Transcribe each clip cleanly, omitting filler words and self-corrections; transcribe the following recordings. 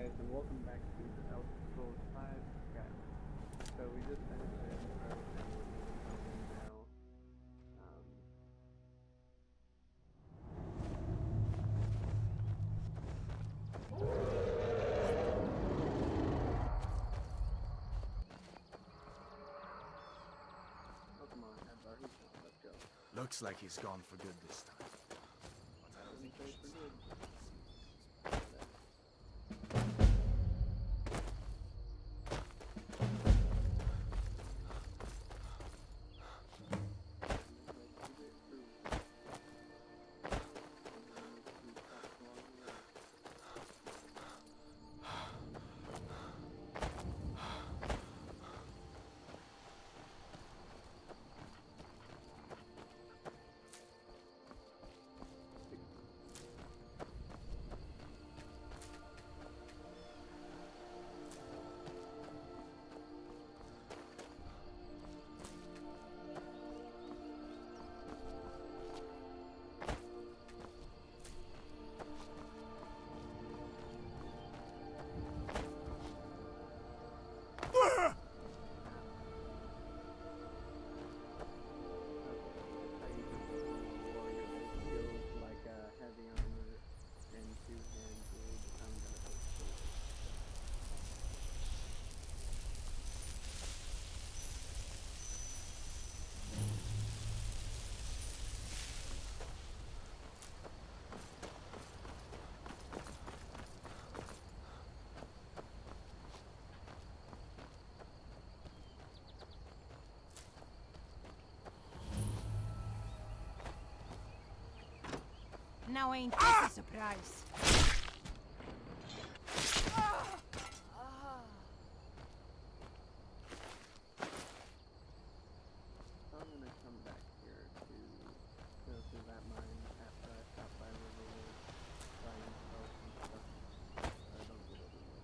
guys, and welcome back to the Elder Scrolls 5 Skyrim. So we just finished our intro, and we're moving on in now. Oh, come on, Advar, he's gone. Let's go. Looks like he's gone for good this time. Doesn't say for good. Now ain't this a surprise? So I'm gonna come back here to go through that mine after I stop by Riverwood, try and sell some stuff. I don't get overlooked.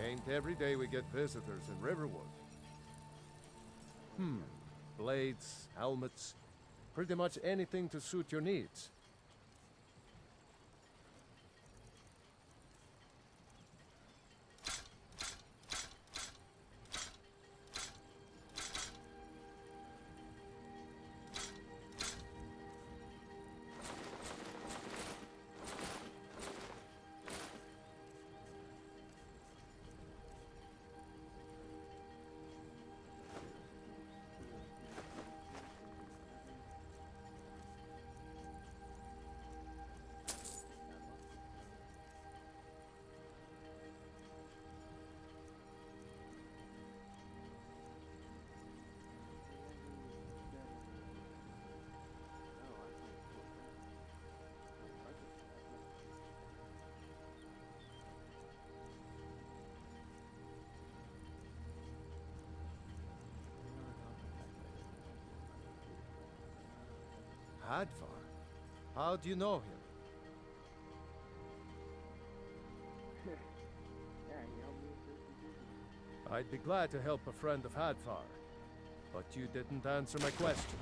Ain't every day we get visitors in Riverwood. Blades, helmets, pretty much anything to suit your needs. Hadvar? How do you know him? Yeah, he helped me with this decision. I'd be glad to help a friend of Hadvar, but you didn't answer my question.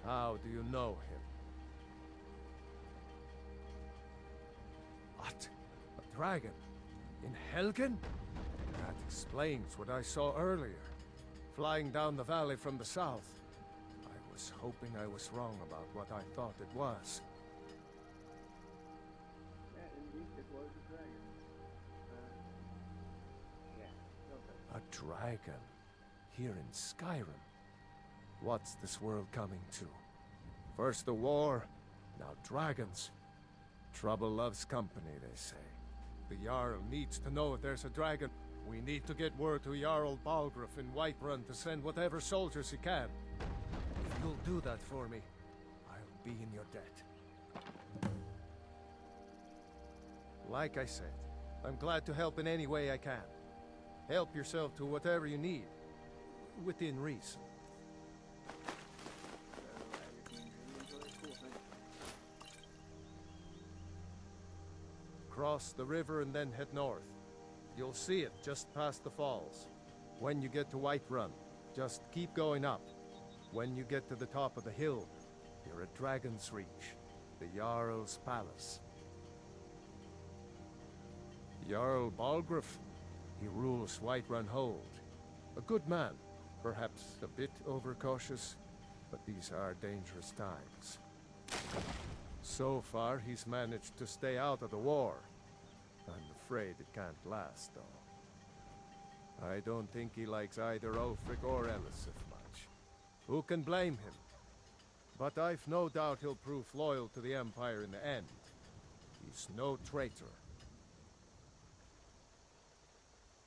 How do you know him? What? A dragon? In Helgen? That explains what I saw earlier. Flying down the valley from the south. I was hoping I was wrong about what I thought it was. Yeah, indeed, it was a dragon. Yeah, okay. A dragon? Here in Skyrim? What's this world coming to? First the war, now dragons. Trouble loves company, they say. The Jarl needs to know if there's a dragon. We need to get word to Jarl Balgruuf in Whiterun to send whatever soldiers he can. If you'll do that for me, I'll be in your debt. Like I said, I'm glad to help in any way I can. Help yourself to whatever you need, within reason. Cross the river and then head north. You'll see it just past the falls. When you get to Whiterun, just keep going up. When you get to the top of the hill, you're at Dragon's Reach, the Jarl's palace. Jarl Balgruuf, he rules Whiterun Hold. A good man, perhaps a bit overcautious, but these are dangerous times. So far, he's managed to stay out of the war. I'm afraid it can't last, though. I don't think he likes either Ulfric or Elisif much. Who can blame him? But I've no doubt he'll prove loyal to the Empire in the end. He's no traitor.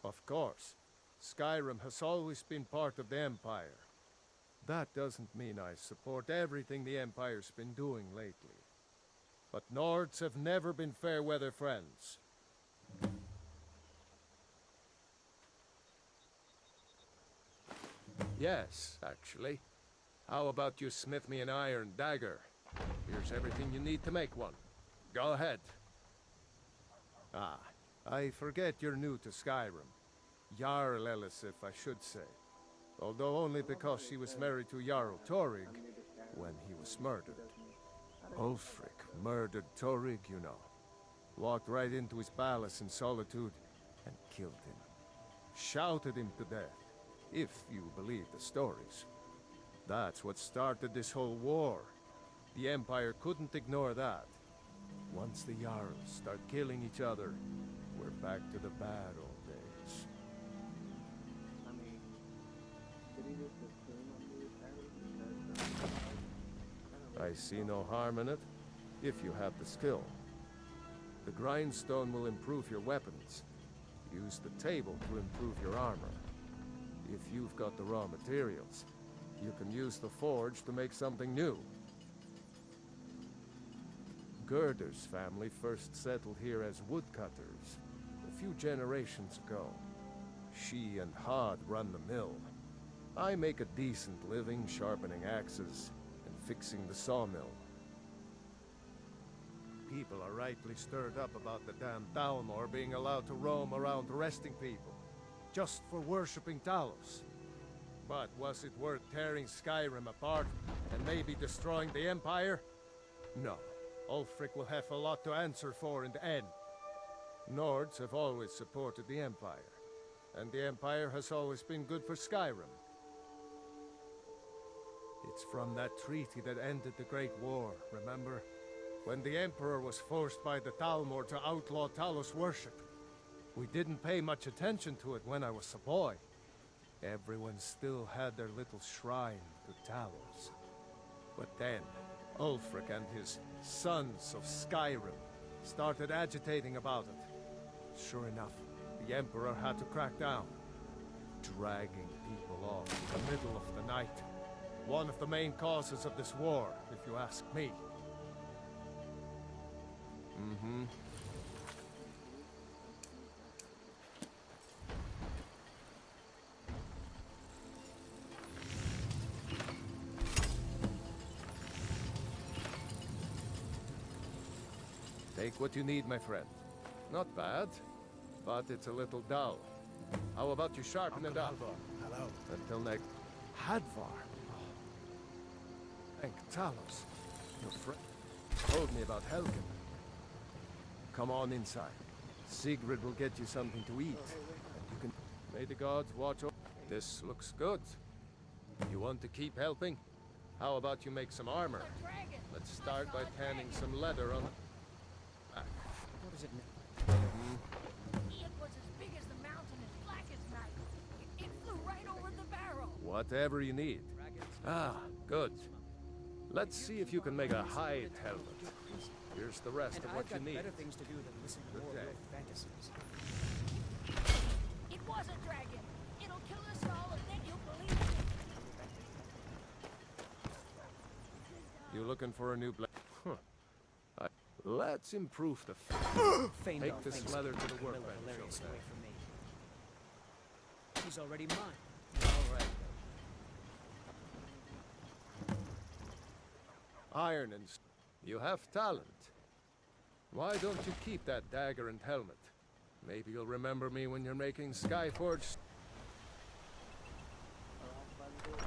Of course, Skyrim has always been part of the Empire. That doesn't mean I support everything the Empire's been doing lately. But Nords have never been fair-weather friends. Yes, actually. How about you smith me an iron dagger? Here's everything you need to make one. Go ahead. Ah, I forget you're new to Skyrim. Jarl Elisif, I should say. Although only because she was married to Jarl Torrig when he was murdered. Ulfric murdered Torrig, you know. Walked right into his palace in Solitude and killed him. Shouted him to death, if you believe the stories. That's what started this whole war. The Empire couldn't ignore that. Once the Jarls start killing each other, we're back to the bad old days. I mean, did he just assume on the attack? I see no harm in it, if you have the skill. The grindstone will improve your weapons. Use the table to improve your armor. If you've got the raw materials, you can use the forge to make something new. Gerder's family first settled here as woodcutters a few generations ago. She and Hod run the mill. I make a decent living sharpening axes and fixing the sawmill. People are rightly stirred up about the damn Thalmor being allowed to roam around arresting people, just for worshipping Talos. But was it worth tearing Skyrim apart and maybe destroying the Empire? No. Ulfric will have a lot to answer for in the end. Nords have always supported the Empire, and the Empire has always been good for Skyrim. It's from that treaty that ended the Great War, remember? When the Emperor was forced by the Thalmor to outlaw Talos worship. We didn't pay much attention to it when I was a boy. Everyone still had their little shrine to Talos. But then, Ulfric and his sons of Skyrim started agitating about it. Sure enough, the Emperor had to crack down, dragging people off in the middle of the night. One of the main causes of this war, if you ask me. Mm-hmm. Take what you need, my friend. Not bad, but it's a little dull. How about you sharpen it up? Hello. Until next... Hadvar! Thank Talos. Your friend told me about Helgen. Come on inside. Sigrid will get you something to eat. And you can... May the gods watch over... This looks good. You want to keep helping? How about you make some armor? Let's start by tanning some leather on... What does it mean? It was as big as the mountain and black as night. It flew right over the barrel. Whatever you need. Ah, good. Let's see if you can make a hide helmet. Here's the rest And of what I've you got need. better things to do than listen to Good more of day. your fantasies. It was a dragon. It'll kill us all and then you'll believe it. You looking for a new blade? Huh. Let's improve the... Feigned Take all this things leather to the Camilla workbench Hilarious over away there. from me. She's already mine. All right. Iron and... You have talent. Why don't you keep that dagger and helmet? Maybe you'll remember me when you're making Skyforge... Are off by the door.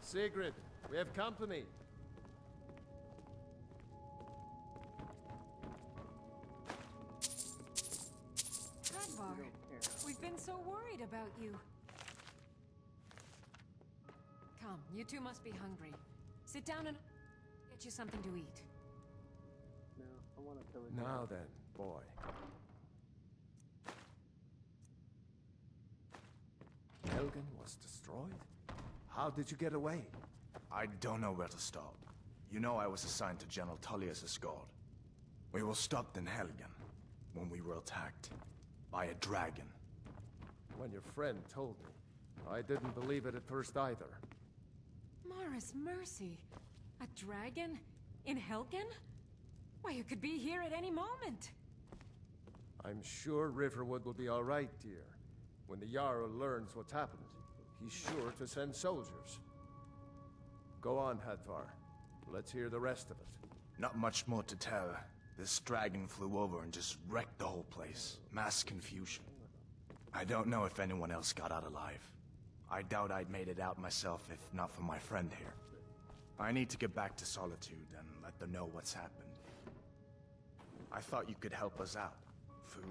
Sigrid, we have company. Hadvar, Don't care. we've been so worried about you. Come, you two must be hungry. Sit down and get you something to eat. No, I want to kill it. Now then, boy. Helgen was destroyed? How did you get away? I don't know where to start. You know I was assigned to General Tullius' guard. We were stopped in Helgen when we were attacked by a dragon. When your friend told me, I didn't believe it at first either. Mara's mercy. A dragon? In Helgen? Why, you could be here at any moment. I'm sure Riverwood will be all right, dear. When the Jarl learns what's happened, he's sure to send soldiers. Go on, Hadvar. Let's hear the rest of it. Not much more to tell. This dragon flew over and just wrecked the whole place. Mass confusion. I don't know if anyone else got out alive. I doubt I'd made it out myself if not for my friend here. I need to get back to Solitude and let them know what's happened. I thought you could help us out. Food,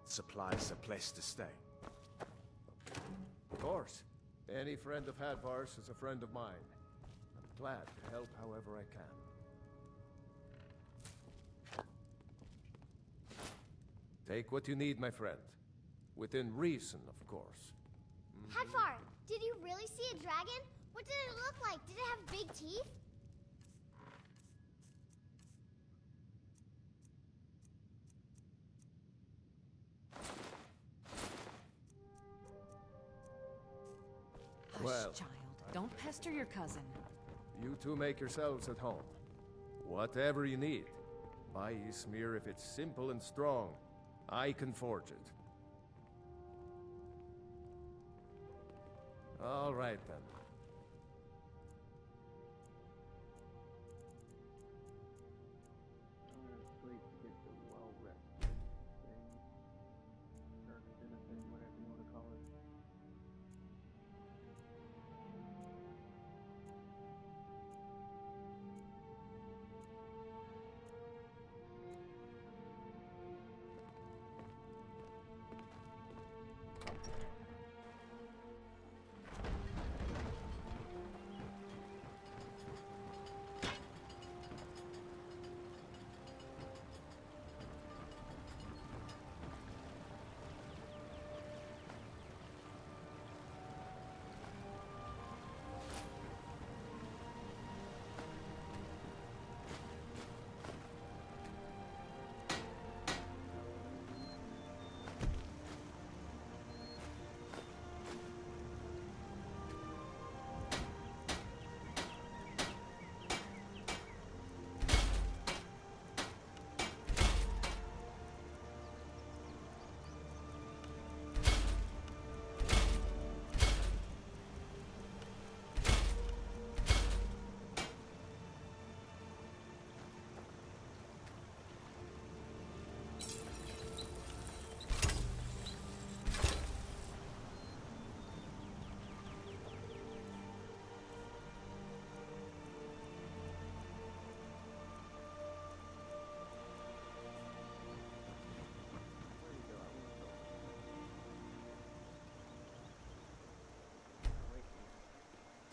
supplies, a place to stay. Of course. Any friend of Hadvar's is a friend of mine. I'm glad to help however I can. Take what you need, my friend. Within reason, of course. Hadvar, did you really see a dragon? What did it look like? Did it have big teeth? Hush, Well, child. Don't pester your cousin. You two make yourselves at home. Whatever you need. My Ysmir, if it's simple and strong, I can forge it. All right, then. I'm gonna sleep to get the well rested thing. Or dinner thing, whatever you want to call it.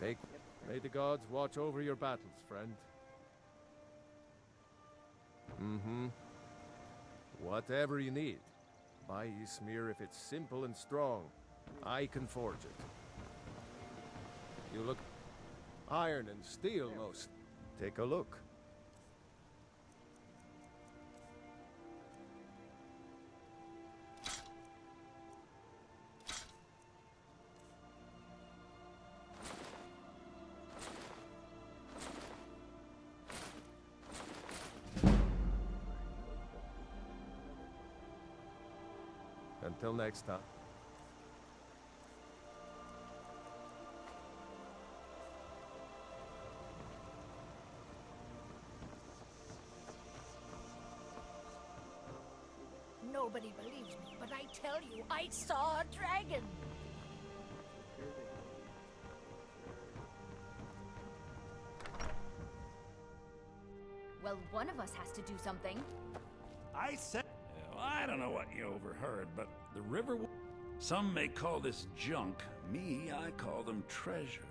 May the gods watch over your battles, friend. Whatever you need. My Ysmir, if it's simple and strong, I can forge it. You look iron and steel most. Take a look. Until next time. Nobody believes me, but I tell you, I saw a dragon. Well, one of us has to do something. I said... Well, I don't know what you overheard, but the river... Some may call this junk. Me, I call them treasures.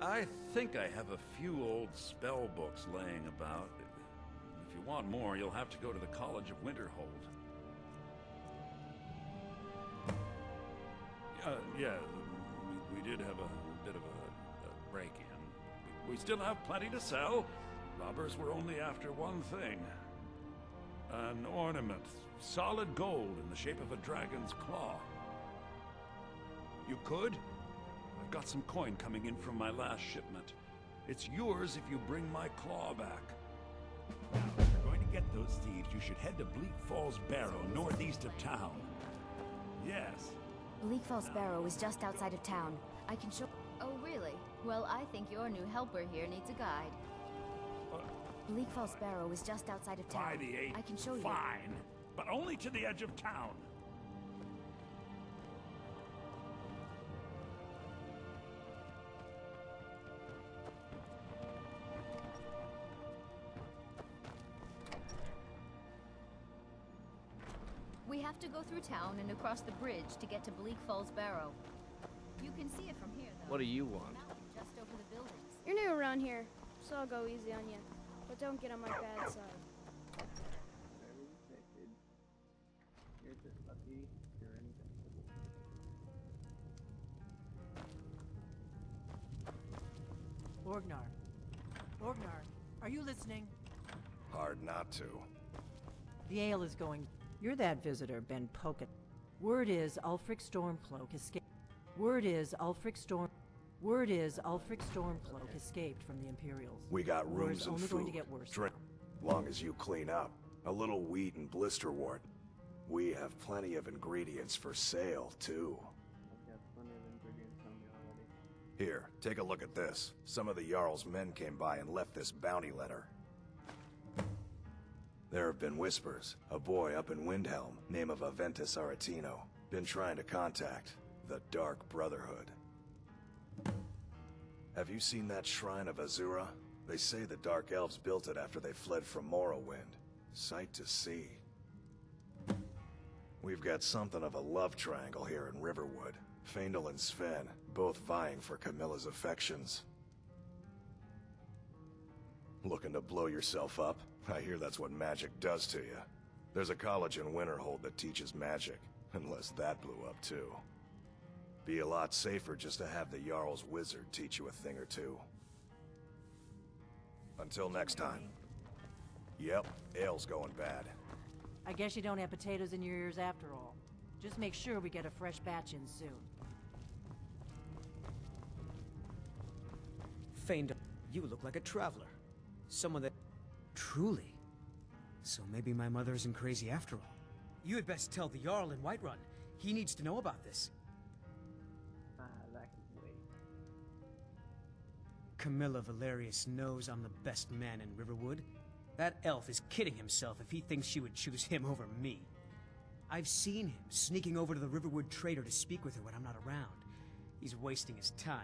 I think I have a few old spell books laying about. If you want more, you'll have to go to the College of Winterhold. Yeah, we did have a bit of a break-in. We still have plenty to sell. Robbers were only after one thing. An ornament, solid gold in the shape of a dragon's claw. You could? I've got some coin coming in from my last shipment. It's yours if you bring my claw back. Now, if you're going to get those thieves, you should head to Bleak Falls Barrow, northeast of town. Yes. Bleak Falls Barrow is just outside of town. I can show... Oh, really? Well, I think your new helper here needs a guide. Bleak Falls Barrow is just outside of town. By the 8th, I can show you. fine, but only to the edge of town. We have to go through town and across the bridge to get to Bleak Falls Barrow. You can see it from here, though. What do you want? Mountain just over the buildings. You're new around here, so I'll go easy on you. But don't get on my bad side. Very respected. You're just lucky you're invincible. Orgnar, are you listening? Hard not to. The ale is going. You're that visitor, Ben Pocket. Word is Ulfric Stormcloak escaped. Word is Ulfric Stormcloak escaped from the Imperials. We got War's rooms and only food. going to get worse. Drink. Long as you clean up. A little wheat and blisterwort. We have plenty of ingredients for sale, too. I've got plenty of ingredients on me already. Here, take a look at this. Some of the Jarl's men came by and left this bounty letter. There have been whispers. A boy up in Windhelm, name of Aventus Aretino, been trying to contact the Dark Brotherhood. Have you seen that shrine of Azura? They say the Dark Elves built it after they fled from Morrowind. Sight to see. We've got something of a love triangle here in Riverwood. Faendal and Sven, both vying for Camilla's affections. Looking to blow yourself up? I hear that's what magic does to you. There's a college in Winterhold that teaches magic, unless that blew up too. Be a lot safer just to have the Jarl's wizard teach you a thing or two. Until next time. Yep, ale's going bad. I guess you don't have potatoes in your ears after all. Just make sure we get a fresh batch in soon. Faendal, you look like a traveler. Someone that... Truly. So maybe my mother isn't crazy after all. You had best tell the Jarl in Whiterun. He needs to know about this. That can wait. Camilla Valerius knows I'm the best man in Riverwood. That elf is kidding himself if he thinks she would choose him over me. I've seen him sneaking over to the Riverwood Trader to speak with her when I'm not around. He's wasting his time.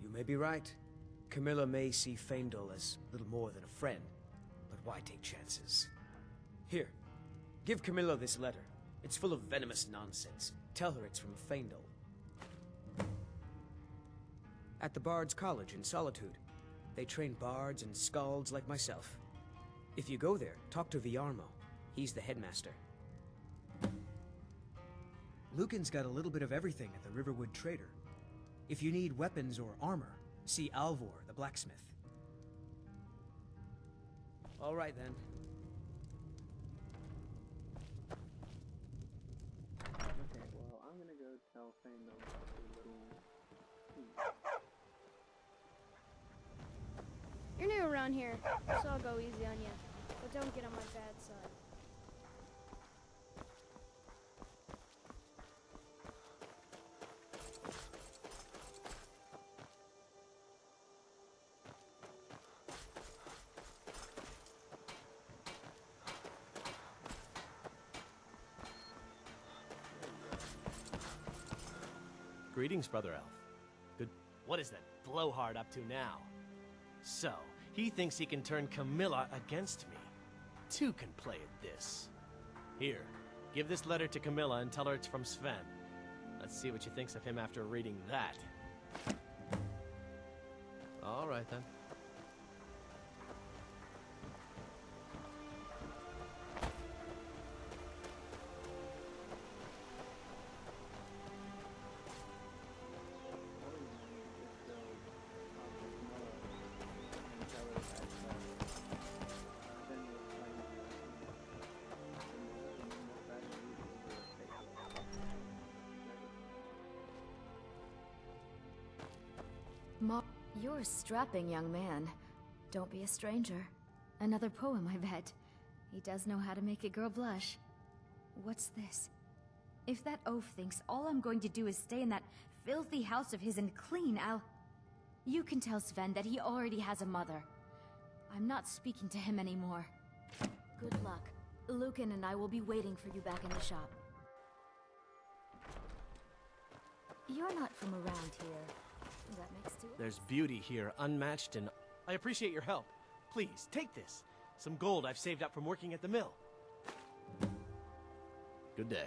You may be right. Camilla may see Faendal as little more than a friend, but why take chances? Here, give Camilla this letter. It's full of venomous nonsense. Tell her it's from Faendal. At the Bard's College in Solitude, they train bards and skalds like myself. If you go there, talk to Viarmo. He's the headmaster. Lucan's got a little bit of everything at the Riverwood Trader. If you need weapons or armor, see Alvor, the blacksmith. All right, then. Okay, well, I'm gonna go tell Faendal about the little thief. You're new around here, so I'll go easy on you. But don't get on my bad side. Greetings, Brother Elf. Good. What is that blowhard up to now? So, he thinks he can turn Camilla against me. Two can play at this. Here, give this letter to Camilla and tell her it's from Sven. Let's see what she thinks of him after reading that. All right, then. You're a strapping young man. Don't be a stranger. Another poem, I bet. He does know how to make a girl blush. What's this? If that oaf thinks all I'm going to do is stay in that filthy house of his and clean, You can tell Sven that he already has a mother. I'm not speaking to him anymore. Good luck. Lucan and I will be waiting for you back in the shop. You're not from around here. That makes two. There's beauty here, unmatched, and I appreciate your help. Please, take this. Some gold I've saved up from working at the mill. Good day.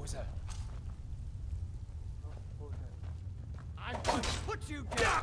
What was that? What was that? I'm going to put you down!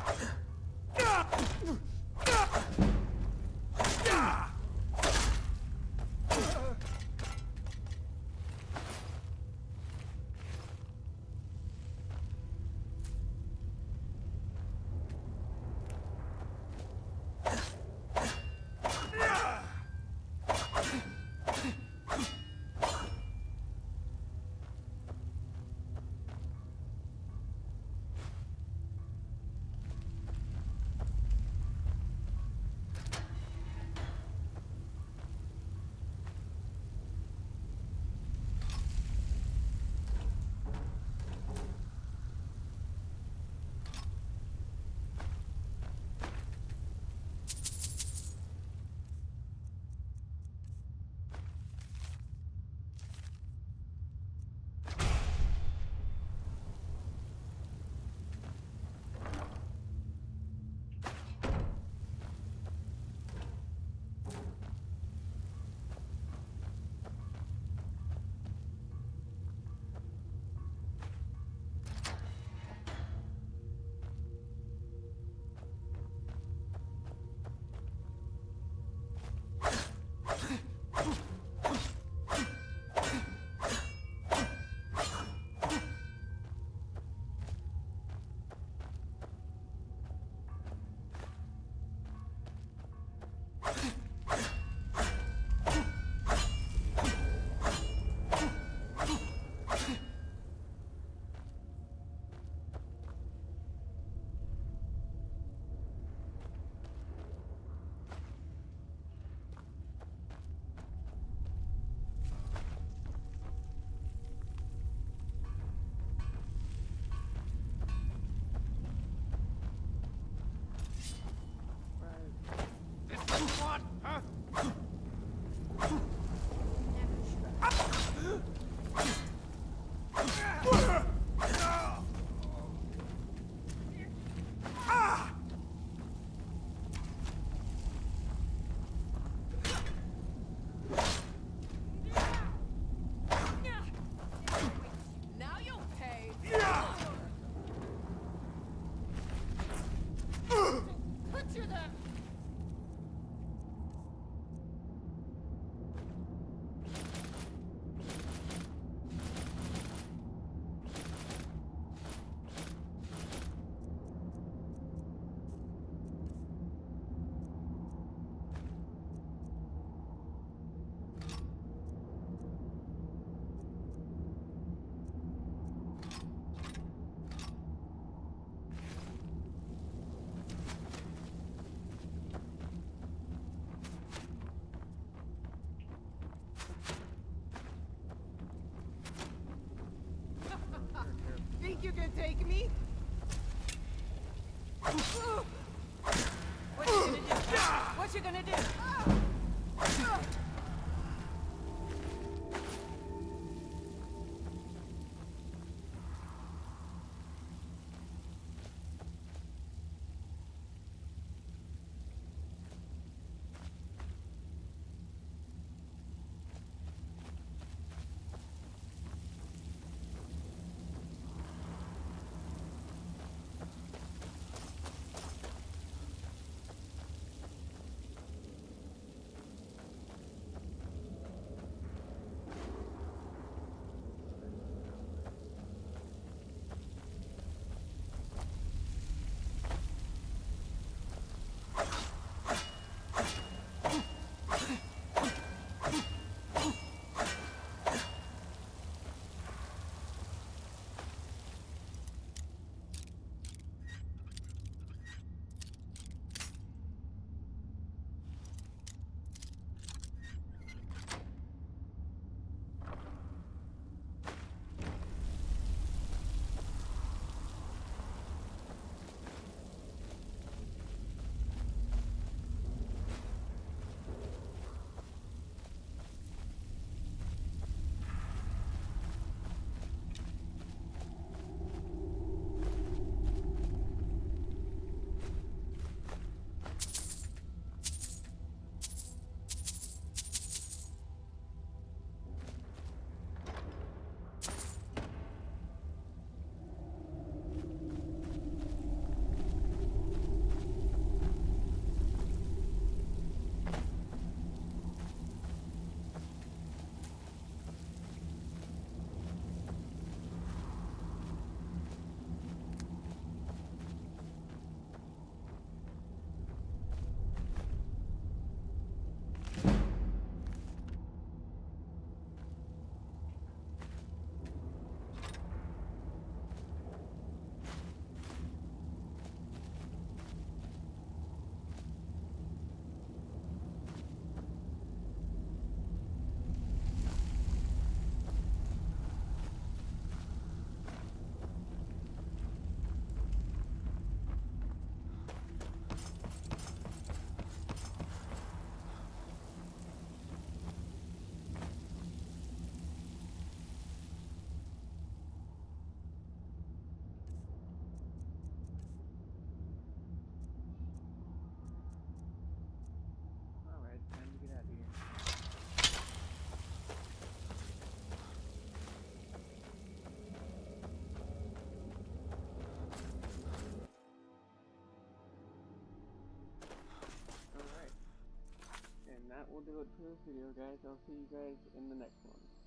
What? Huh? Now you'll pay. Put you there. Think you can take me? What you gonna do? What you gonna do? will do it for this video, guys. I'll see you guys in the next one.